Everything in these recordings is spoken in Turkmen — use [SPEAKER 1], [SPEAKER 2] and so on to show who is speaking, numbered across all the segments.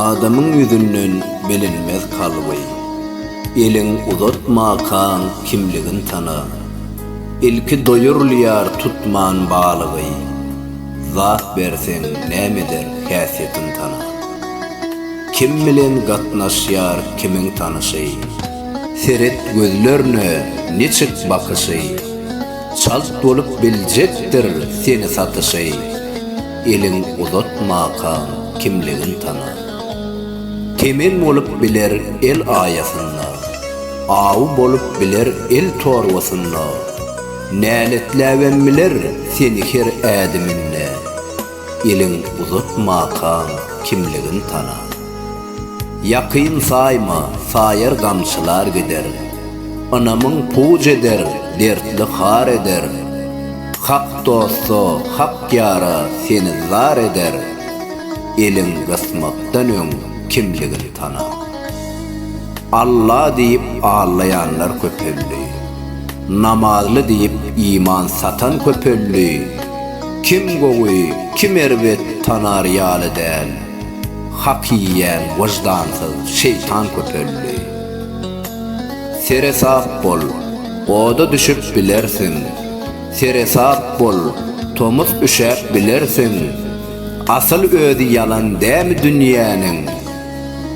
[SPEAKER 1] Adamın yüzünden bilinmez kalbay. Elin uzatmakan kimligin tana. İlki doyurluyar tutman bağlıgay. Zat bersen nämedir häsiyetin tana. Kim bilen gatnaşyar kimin tanışy. Seret gözlerine niçik bakışy. Çalt bolup biljekdir seni satışy. Elin uzatmakan kimligin tana. Temin bolup biler el ayasynda. Awu bolup biler el torwasynda. Näletläwen biler seni her ädiminle. Elin uzatmakan kimligin tana. Yakyn sayma, sayar gamçylar gider. Anamyň puj eder, dertli har eder. Hak dostu, hak yara seni zar eder. Elin gasmakdan öň kimligin tana. Allah diýip ağlayanlar köpelli. Namazlı diýip iman satan köpelli. Kim gowy, kim erbet tanar ýaly däl. Hak yiýen wajdansyz şeytan köpelli. Seresap bol, oda düşüp bilersin. Seresap bol, tomuz üşäp bilersin. Asıl özi yalan dämi dünýäniň.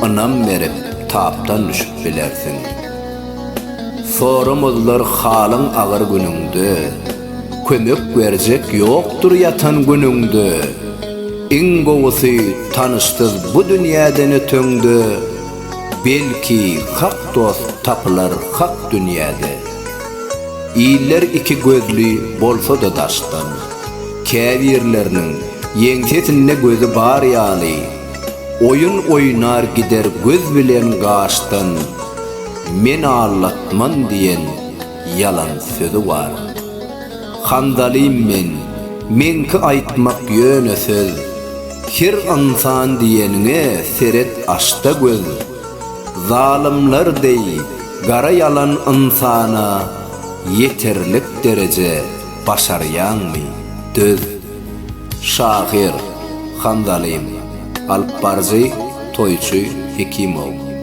[SPEAKER 1] Anam berip tapdan düşüp bilersin. Sorumuzlar halyň agyr günüňde. Kömek berjek ýokdur yatan günüňde. Iň gowusy tanışdyz bu dünýäden ötöňde. Belki hak dost tapylar hak dünýäde. İýler iki gözli bolsa da daşdan. Käbirleriniň ýeňsesinde gözü bar ýaly. Oyun oynar gider göz bilen gaşdan. Men allatman diyen yalan sözü var. Handalym menki aýtmak ýöne söz. Her insan diýenine seret açda göz. Zalimler dey gara yalan insana yeterlik derece başarýanmy döz. Şahir, Handalym, Alparjy, Toyçy, Hekimow.